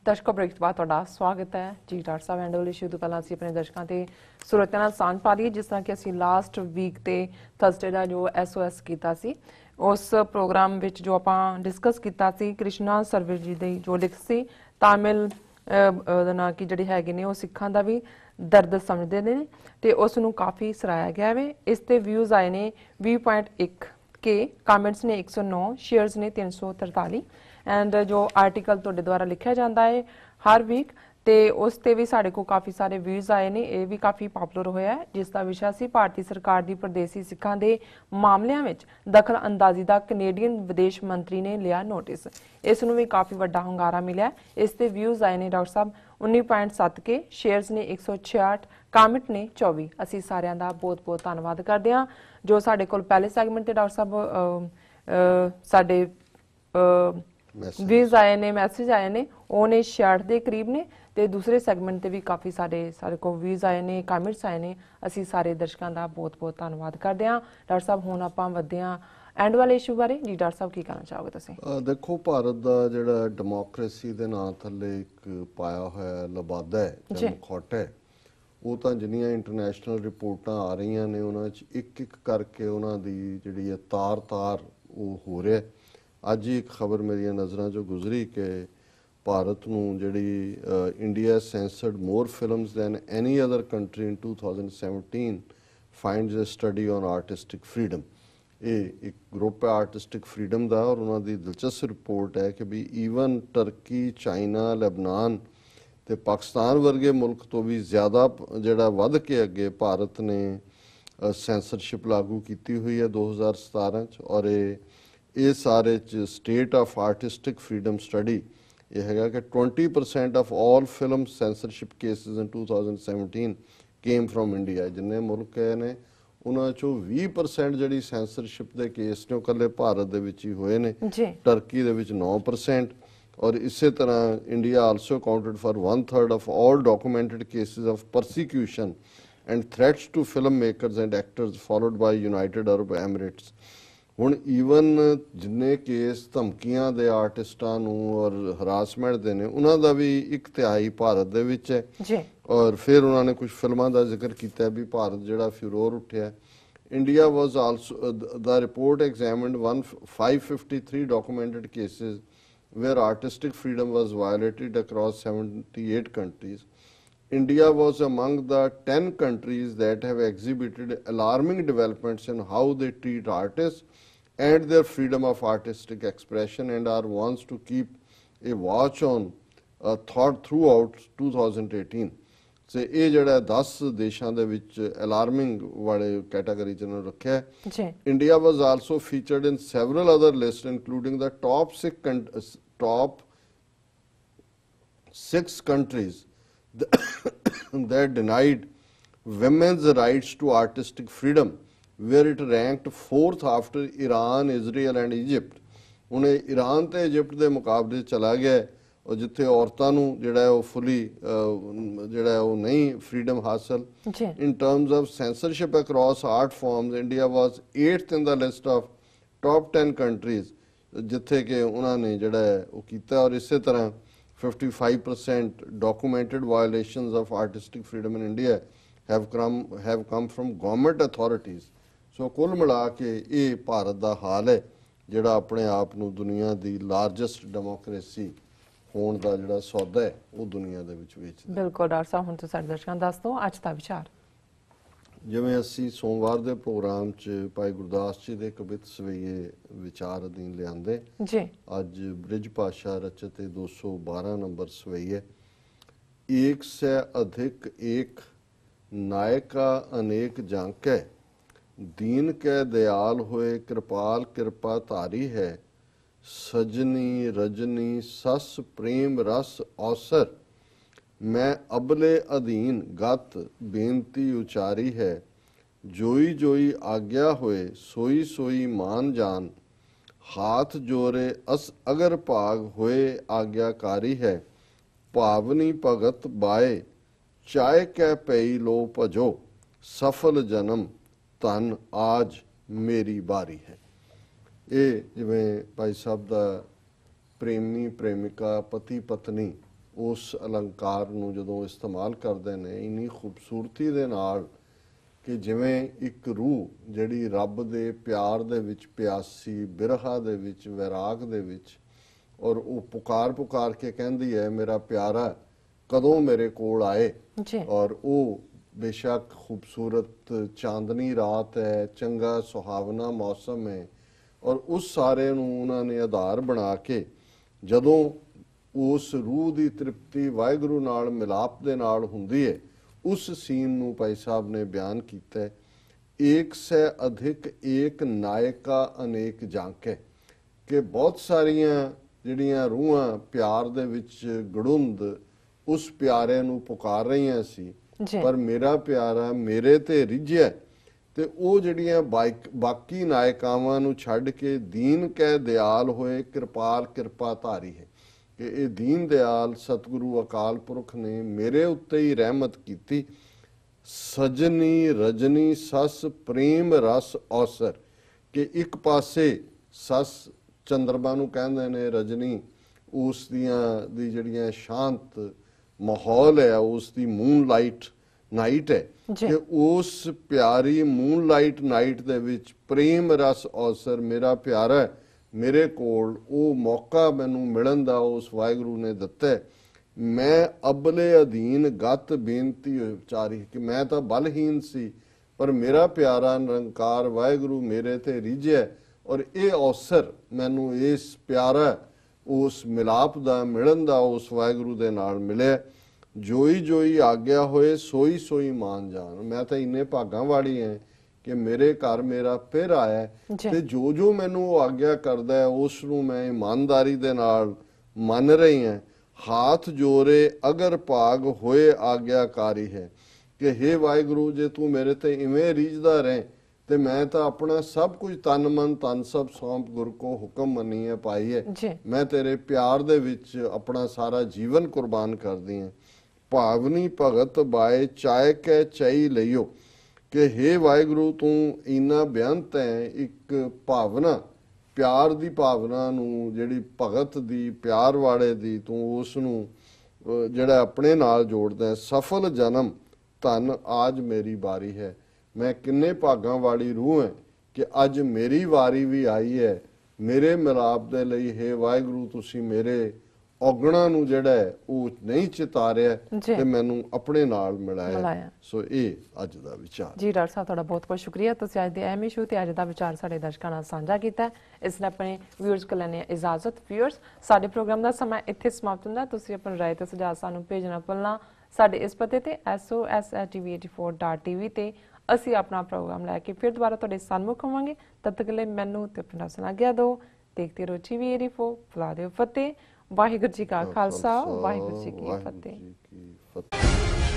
दर्शकों ब्रेकबाद ਤੁਹਾਡਾ ਸਵਾਗਤ ਹੈ ਜੀ ਡਾਕਟਰ ਸਾਹਿਬ ਐਂਡਲ ਇਸ਼ੂ ਤੋਂ ਪਹਿਲਾਂ ਅਸੀਂ ਆਪਣੇ ਦਰਸ਼ਕਾਂ ਤੇ ਸਰੋਤਿਆਂ ਨਾਲ ਸਾਂਝ ਪਾ ਲਈਏ ਜਿਸ ਤਰ੍ਹਾਂ ਕਿ ਅਸੀਂ ਲਾਸਟ ਵੀਕ ਤੇ ਥਰਸਡੇ ਦਾ ਜੋ ਐਸਓਐਸ ਕੀਤਾ ਸੀ ਉਸ ਪ੍ਰੋਗਰਾਮ ਵਿੱਚ ਜੋ ਆਪਾਂ ਡਿਸਕਸ ਕੀਤਾ ਸੀ ਕ੍ਰਿਸ਼ਨਾ ਸਰਵਰ ਜੀ ਦੇ ਜੋ ਲਿਖ ਸੀ ਤਾਮਿਲ ਦਾ ਨਾਂ ਕਿ ਜਿਹੜੇ ਹੈਗੇ ਨੇ ਉਹ ਸਿੱਖਾਂ ਦਾ ਵੀ ਦਰਦ ਸਮਝਦੇ ਨੇ ਤੇ ਉਸ ਨੂੰ ਕਾਫੀ ਸਰਾਇਆ ਗਿਆ ਵੇ ਇਸ ਤੇ ਵਿਊਜ਼ ਆਏ ਨੇ 20.1 के कमेंट्स ने 109 शेयर्स ने 343 एंड जो आर्टिकल तुहाडे द्वारा लिखा जाता है हर वीक तो उस ते भी साढ़े को काफ़ी सारे व्यूज़ आए ने ये भी काफ़ी पॉपुलर होया है जिसका विषय सी भारतीय सरकार की परदेसी सिखां दे मामलों में दखल अंदाजी का कनेडियन विदेश मंत्री ने लिया नोटिस इस नूं भी काफ़ी वड्डा hungaरा मिला इस ते व्यूज़ आए ने डॉक्टर साहब 19.7 के शेयर्स ने 166 कामेंट ने 24 असी सारिਆਂ ਦਾ बहुत बहुत ਧੰਨਵਾਦ ਕਰਦੇ ਹਾਂ जो साढ़े कोल पहले सैगमेंट ते डॉक्टर साहब साढ़े व्यूज़ आए ने मैसेज आए ने वो ने 66 ਦੇ ਕਰੀਬ ਨੇ ਤੇ ਦੂਸਰੇ ਸੈਗਮੈਂਟ ਤੇ ਵੀ ਕਾਫੀ ਸਾਡੇ ਕੋ ਵਿਊਜ਼ ਆਏ ਨੇ ਕਮੈਂਟਸ ਆਏ ਨੇ ਅਸੀਂ ਸਾਰੇ ਦਰਸ਼ਕਾਂ ਦਾ ਬਹੁਤ ਬਹੁਤ ਧੰਨਵਾਦ ਕਰਦੇ ਹਾਂ ਡਾਕਟਰ ਸਾਹਿਬ ਹੁਣ ਆਪਾਂ ਵਧਦੇ ਹਾਂ ਐਂਡ ਵਾਲੇ ਇਸ਼ੂ ਬਾਰੇ ਜੀ ਡਾਕਟਰ ਸਾਹਿਬ ਕੀ ਕਹਿਣਾ ਚਾਹੋਗੇ ਤੁਸੀਂ ਦੇਖੋ ਭਾਰਤ ਦਾ ਜਿਹੜਾ ਡੈਮੋਕ੍ਰੇਸੀ ਦੇ ਨਾਂ ਥੱਲੇ ਇੱਕ ਪਾਇਆ ਹੋਇਆ ਲਬਾਦਾ ਹੈ ਜਾਂ ਮੁਖੌਟਾ ਹੈ ਉਹ ਤਾਂ ਜਿੰਨੀਆਂ ਇੰਟਰਨੈਸ਼ਨਲ ਰਿਪੋਰਟਾਂ ਆ ਰਹੀਆਂ ਨੇ ਉਹਨਾਂ 'ਚ ਇੱਕ ਇੱਕ ਕਰਕੇ ਉਹਨਾਂ ਦੀ ਜਿਹੜੀ ਹੈ ਤਾਰ ਉਹ ਹੋ ਰਿਹਾ ਅੱਜ ਹੀ ਇੱਕ ਖਬਰ ਮੇਰੀਆਂ ਨਜ਼ਰਾਂ 'ਚੋਂ ਗੁਜ਼ਰੀ ਕਿ ਭਾਰਤ ਨੂੰ ਜਿਹੜੀ India censored more films than any other country in 2017 finds a study on artistic freedom ਇਹ ਇੱਕ ਗਰੁੱਪ ਹੈ ਆਰਟਿਸਟਿਕ ਫਰੀडम ਦਾ ਔਰ ਉਹਨਾਂ ਦੀ ਦਿਲਚਸਪ ਰਿਪੋਰਟ ਹੈ ਕਿ ਵੀ ਈਵਨ ਟਰਕੀ ਚਾਈਨਾ ਲੈਬਨਾਨ ਤੇ ਪਾਕਿਸਤਾਨ ਵਰਗੇ ਮੁਲਕ ਤੋਂ ਵੀ ਜ਼ਿਆਦਾ ਜਿਹੜਾ ਵੱਧ ਕੇ ਅੱਗੇ ਭਾਰਤ ਨੇ ਸੈਂਸਰਸ਼ਿਪ ਲਾਗੂ ਕੀਤੀ ਹੋਈ ਹੈ 2017 ਚ ਔਰ ਇਹ ਸਾਰੇ ਚ state of artistic freedom study ਇਹ ਹੈਗਾ ਕਿ 20% of all film censorship cases in 2017 came from India ਜਿੰਨੇ ਮੁਲਕ ਨੇ ਉਹਨਾਂ ਚੋਂ 20% ਜਿਹੜੀ ਸੈਂਸਰਸ਼ਿਪ ਦੇ ਕੇਸ ਨੇ ਉਹ ਇਕੱਲੇ ਭਾਰਤ ਦੇ ਵਿੱਚ ਹੀ ਹੋਏ ਨੇ ਟਰਕੀ ਦੇ ਵਿੱਚ 9% और इसी तरह India also accounted for 1/3 of all documented cases of persecution and threats to filmmakers and actors followed by United Arab Emirates ਹੁਣ ਈਵਨ ਜਿੰਨੇ ਕੇਸ ਧਮਕੀਆਂ ਦੇ ਆਰਟਿਸਟਾਂ ਨੂੰ ਔਰ ਹਰਾਸਮੈਂਟ ਦੇ ਨੇ ਉਹਨਾਂ ਦਾ ਵੀ 1/3 ਭਾਰਤ ਦੇ ਵਿੱਚ ਹੈ ਜੀ ਔਰ ਫਿਰ ਉਹਨਾਂ ਨੇ ਕੁਝ ਫਿਲਮਾਂ ਦਾ ਜ਼ਿਕਰ ਕੀਤਾ ਵੀ ਭਾਰਤ ਜਿਹੜਾ ਫਿਰੋਰ ਉੱਠਿਆ India was also the report examined 553 documented cases where artistic freedom was violated across 78 countries. India was among the 10 countries that have exhibited alarming developments in how they treat artists and their freedom of artistic expression and are wants to keep a watch on thought throughout 2018. So ਇਹ ਜਿਹੜਾ 10 ਦੇਸ਼ਾਂ ਦੇ ਵਿੱਚ alarming ਵਾਲੇ category ਚ ਨੂੰ ਰੱਖਿਆ ਜੀ India was also featured in several other list including the top 6 countries that denied women's rights to artistic freedom where it ranked 4th after Iran, Israel and Egypt. ਹੁਣ ਈਰਾਨ ਤੇ Egypt ਦੇ ਮੁਕਾਬਲੇ ਚਲਾ ਗਿਆ ਔਰ ਜਿੱਥੇ ਔਰਤਾਂ ਨੂੰ ਜਿਹੜਾ ਉਹ ਫੁੱਲੀ ਜਿਹੜਾ ਉਹ ਨਹੀਂ ਫਰੀडम ਹਾਸਲ in terms of censorship across art forms India was 8th in the list of top 10 countries ਜਿੱਥੇ ਕਿ ਉਹਨਾਂ ਨੇ ਜਿਹੜਾ ਉਹ ਕੀਤਾ ਔਰ ਇਸੇ ਤਰ੍ਹਾਂ 55% documented violations of artistic freedom in India have come from government authorities. ਸੋ ਕੁੱਲ ਮਿਲਾ ਕੇ ਇਹ ਭਾਰਤ ਦਾ ਹਾਲ ਹੈ ਜਿਹੜਾ ਆਪਣੇ ਆਪ ਨੂੰ ਦੁਨੀਆ ਦੀ ਲਾਰਜੈਸਟ ਡੈਮੋਕ੍ਰੇਸੀ ਹੋਣ ਦਾ ਜਿਹੜਾ ਸੌਦਾ ਹੈ ਉਹ ਦੁਨੀਆ ਦੇ ਵਿੱਚ ਵੇਚਦਾ ਬਿਲਕੁਲ ਡਾਕਟਰ ਸਾਹਿਬ ਹੁਣ ਤੁਸੀਂ ਸਾਡੇ ਦਰਸ਼ਕਾਂ ਨੂੰ ਦੱਸ ਦਿਓ ਅੱਜ ਦਾ ਵਿਚਾਰ ਜਿਵੇਂ ਅਸੀਂ ਸੋਮਵਾਰ ਦੇ ਪ੍ਰੋਗਰਾਮ 'ਚ ਭਾਈ ਗੁਰਦਾਸ ਜੀ ਦੇ ਕਵਿਤ ਸਵਈਏ ਵਿਚਾਰ ਅਧੀਨ ਲਿਆਂਦੇ ਜੀ ਅੱਜ ਬ੍ਰਿਜ ਭਾਸ਼ਾ ਰਚਿਤ 212 ਨੰਬਰ ਸਵਈਏ ਏਕ ਸੇ ਅਧਿਕ ਏਕ ਨਾਇਕਾ ਅਨੇਕ ਜਾਂਕੈ दीन के दयाल होए कृपाल कृपा धारी है सजनी रजनी सस प्रेम रस अवसर मैं अबले अधीन गत बेनती उचारी है जोई जोई आज्ञा होए सोई सोई मान जान हाथ जोरे अस अगर भाग होए आज्ञाकारी है भावनी भगत बाए चाय कै पई लो भजो सफल जन्म ਧਨ ਆਜ ਮੇਰੀ ਬਾਰੀ ਹੈ ਇਹ ਜਿਵੇਂ ਭਾਈ ਸਾਹਿਬ ਦਾ ਪ੍ਰੇਮੀ ਪ੍ਰੇਮਿਕਾ ਪਤੀ ਪਤਨੀ ਉਸ ਅਲੰਕਾਰ ਨੂੰ ਜਦੋਂ ਇਸਤੇਮਾਲ ਕਰਦੇ ਨੇ ਇੰਨੀ ਖੂਬਸੂਰਤੀ ਦੇ ਨਾਲ ਕਿ ਜਿਵੇਂ ਇੱਕ ਰੂਹ ਜਿਹੜੀ ਰੱਬ ਦੇ ਪਿਆਰ ਦੇ ਵਿੱਚ ਪਿਆਸੀ, ਬਿਰਹਾ ਦੇ ਵਿੱਚ, ਵੈਰਾਗ ਦੇ ਵਿੱਚ, ਔਰ ਉਹ ਪੁਕਾਰ ਕੇ ਕਹਿੰਦੀ ਹੈ ਮੇਰਾ ਪਿਆਰਾ ਕਦੋਂ ਮੇਰੇ ਕੋਲ ਆਏ। ਔਰ ਉਹ ਬੇਸ਼ੱਕ ਖੂਬਸੂਰਤ ਚਾਂਦਨੀ ਰਾਤ ਹੈ, ਚੰਗਾ ਸੁਹਾਵਣਾ ਮੌਸਮ ਹੈ, ਔਰ ਉਸ ਸਾਰੇ ਨੂੰ ਉਹਨਾਂ ਨੇ ਆਧਾਰ ਬਣਾ ਕੇ ਜਦੋਂ ਉਸ ਰੂਹ ਦੀ ਤ੍ਰਿਪਤੀ ਵਾਹਿਗੁਰੂ ਨਾਲ ਮਿਲਾਪ ਦੇ ਨਾਲ ਹੁੰਦੀ ਹੈ, ਉਸ ਸੀਨ ਨੂੰ ਭਾਈ ਸਾਹਿਬ ਨੇ ਬਿਆਨ ਕੀਤਾ ਹੈ, ਏਕ ਸੇ ਅਧਿਕ ਏਕ ਨਾਇਕਾ ਅਨੇਕ ਜਾਂਕੇ, ਕਿ ਬਹੁਤ ਸਾਰੀਆਂ ਜਿਹੜੀਆਂ ਰੂਹਾਂ ਪਿਆਰ ਦੇ ਵਿੱਚ ਗੜੁੰਦ ਉਸ ਪਿਆਰੇ ਨੂੰ ਪੁਕਾਰ ਰਹੀਆਂ ਸੀ, ਪਰ ਮੇਰਾ ਪਿਆਰਾ ਮੇਰੇ ਤੇ ਰਿਝਿਆ, ਤੇ ਉਹ ਜਿਹੜੀਆਂ ਬਾਕੀ ਨਾਇਕਾਵਾਂ ਨੂੰ ਛੱਡ ਕੇ ਦੀਨ ਕਹਿ ਦਿਆਲ ਹੋਏ ਕਿਰਪਾਲ ਕਿਰਪਾ ਧਾਰੀ ਹੈ, ਕਿ ਇਹ ਦੀਨ ਦਿਆਲ ਸਤਿਗੁਰੂ ਅਕਾਲ ਪੁਰਖ ਨੇ ਮੇਰੇ ਉੱਤੇ ਹੀ ਰਹਿਮਤ ਕੀਤੀ। ਸਜਨੀ ਰਜਨੀ ਸਸ ਪ੍ਰੇਮ ਰਸ ਔਸਰ, ਕਿ ਇੱਕ ਪਾਸੇ ਸਸ ਚੰਦਰਮਾ ਨੂੰ ਕਹਿੰਦੇ ਨੇ, ਰਜਨੀ ਉਸ ਦੀਆਂ ਦੀ ਜਿਹੜੀਆਂ ਸ਼ਾਂਤ ਮਾਹੌਲ ਹੈ, ਉਸ ਦੀ ਮੂਨ ਲਾਈਟ ਨਾਈਟ ਹੈ, ਕਿ ਉਸ ਪਿਆਰੀ ਮੂਨ ਲਾਈਟ ਨਾਈਟ ਦੇ ਵਿੱਚ ਪ੍ਰੇਮ ਰਸ ਔਸਰ, ਮੇਰਾ ਪਿਆਰਾ ਮੇਰੇ ਕੋਲ ਉਹ ਮੌਕਾ ਮੈਨੂੰ ਮਿਲਣ ਦਾ ਉਸ ਵਾਹਿਗੁਰੂ ਨੇ ਦਿੱਤਾ। ਮੈਂ ਅਬਲੇ ਅਧੀਨ ਗਤ ਬੇਨਤੀ ਉਚਾਰੀ, ਕਿ ਮੈਂ ਤਾਂ ਬਲਹੀਨ ਸੀ ਪਰ ਮੇਰਾ ਪਿਆਰਾ ਨਿਰੰਕਾਰ ਵਾਹਿਗੁਰੂ ਮੇਰੇ ਤੇ ਰਿਝਿਆ, ਔਰ ਇਹ ਅਵਸਰ ਮੈਨੂੰ ਇਸ ਪਿਆਰਾ ਉਸ ਮਿਲਾਪ ਦਾ ਮਿਲਣ ਦਾ ਉਸ ਵਾਹਿਗੁਰੂ ਦੇ ਨਾਲ ਮਿਲਿਆ। ਜੋਈ ਜੋਈ ਆਗਿਆ ਹੋਏ ਸੋਈ ਸੋਈ ਮਾਨ ਜਾਣ, ਮੈਂ ਤਾਂ ਇੰਨੇ ਭਾਗਾਂ ਵਾਲੀ ਹਾਂ ਕਿ ਮੇਰੇ ਘਰ ਮੇਰਾ ਫਿਰ ਆਇਆ, ਤੇ ਜੋ ਜੋ ਮੈਨੂੰ ਉਹ ਆਗਿਆ ਕਰਦਾ ਹੈ ਉਸ ਨੂੰ ਮੈਂ ਇਮਾਨਦਾਰੀ ਦੇ ਨਾਲ ਮੰਨ ਰਹੀ ਹਾਂ। ਹਾਥ ਜੋਰੇ ਅਗਰ ਭਾਗ ਹੋਏ ਆਗਿਆਕਾਰੀ ਹੈ, ਕਿ ਹੇ ਵਾਹਿਗੁਰੂ ਜੇ ਤੂੰ ਮੇਰੇ ਤੇ ਇਵੇਂ ਰੀਝਦਾ ਰਹੇ ਤੇ ਮੈਂ ਤਾਂ ਆਪਣਾ ਸਭ ਕੁਝ ਤਨ ਮਨ ਤਨ ਸਭ ਸੌਂਪ ਗੁਰ ਕੋ ਹੁਕਮ ਮੰਨੀਏ ਪਾਈਏ, ਮੈਂ ਤੇਰੇ ਪਿਆਰ ਦੇ ਵਿੱਚ ਆਪਣਾ ਸਾਰਾ ਜੀਵਨ ਕੁਰਬਾਨ ਕਰਦੀ ਹਾਂ। ਭਾਵਨੀ ਭਗਤ ਬਾਏ ਚਾਇ ਕੈ ਚਈ ਲਈਓ, ਕਿ ਹੇ ਵਾਹਿਗੁਰੂ ਤੂੰ ਇੰਨਾ ਬੇਅੰਤ ਹੈ, ਇੱਕ ਭਾਵਨਾ ਪਿਆਰ ਦੀ ਭਾਵਨਾ ਨੂੰ, ਜਿਹੜੀ ਭਗਤ ਦੀ ਪਿਆਰ ਵਾਲੇ ਦੀ, ਤੂੰ ਉਸ ਨੂੰ ਜਿਹੜਾ ਆਪਣੇ ਨਾਲ ਜੋੜਦਾ। ਸਫਲ ਜਨਮ ਧਨ ਆਜ ਮੇਰੀ ਵਾਰੀ ਹੈ, ਮੈਂ ਕਿੰਨੇ ਭਾਗਾਂ ਵਾਲੀ ਰੂਹ ਹੈ ਕਿ ਅੱਜ ਮੇਰੀ ਵਾਰੀ ਵੀ ਆਈ ਹੈ ਮੇਰੇ ਮਿਲਾਪ ਦੇ ਲਈ। ਹੇ ਵਾਹਿਗੁਰੂ ਤੁਸੀਂ ਮੇਰੇ ਔਗਣਾ ਨੂੰ ਜਿਹੜਾ ਹੈ ਉਹ ਨਹੀਂ ਚਿਤਾਰਿਆ ਤੇ ਮੈਨੂੰ ਆਪਣੇ ਨਾਲ ਮਿਲਾਇਆ। ਸੋ ਇਹ ਅੱਜ ਦਾ ਵਿਚਾਰ ਜੀ। ਡਾਕਟਰ ਸਾਹਿਬ ਤੁਹਾਡਾ ਬਹੁਤ ਬਹੁਤ ਸ਼ੁਕਰੀਆ, ਤੁਸੀਂ ਅੱਜ ਦੇ ਅਹਿਮ ਇਸ਼ੂ ਤੇ ਅੱਜ ਦਾ ਵਿਚਾਰ ਸਾਡੇ ਦਰਸ਼ਕਾਂ ਨਾਲ ਸਾਂਝਾ ਕੀਤਾ। ਇਸ ਨੇ ਆਪਣੇ ਵਿਊਅਰਸ ਕੋਲ ਲੈਣੇ ਇਜਾਜ਼ਤ। ਵਿਊਅਰਸ, ਸਾਡੇ ਪ੍ਰੋਗਰਾਮ ਦਾ ਸਮਾਂ ਇੱਥੇ ਸਮਾਪਤ ਹੁੰਦਾ। ਤੁਸੀਂ ਆਪਣੀ ਰਾਏ ਤੇ ਸੁਝਾਅ ਸਾਨੂੰ ਭੇਜਣਾ ਭੁੱਲਣਾ। ਸਾਡੇ ਇਸ ਪਤੇ ਤੇ sos@tv84.tv ਤੇ ਅਸੀਂ ਆਪਣਾ ਪ੍ਰੋਗਰਾਮ ਲੈ ਕੇ ਫਿਰ ਦੁਬਾਰਾ ਤੁਹਾਡੇ ਸਾਹਮਣੇ ਆਵਾਂਗੇ। ਤਦ ਤੱਕ ਲਈ ਮੈਨੂੰ ਤੇ ਆਪਣਾ ਸੁਣਾ ਗਿਆ ਦੋ। ਦੇਖਦੇ ਰਹੋ TV84। ਫੁਲਾ ਦਿਓ ਫਤਿਹ। ਵਾਹਿਗੁਰੂ ਜੀ ਕਾ ਖਾਲਸਾ, ਵਾਹਿਗੁਰੂ ਜੀ ਕੀ ਫਤਿਹ।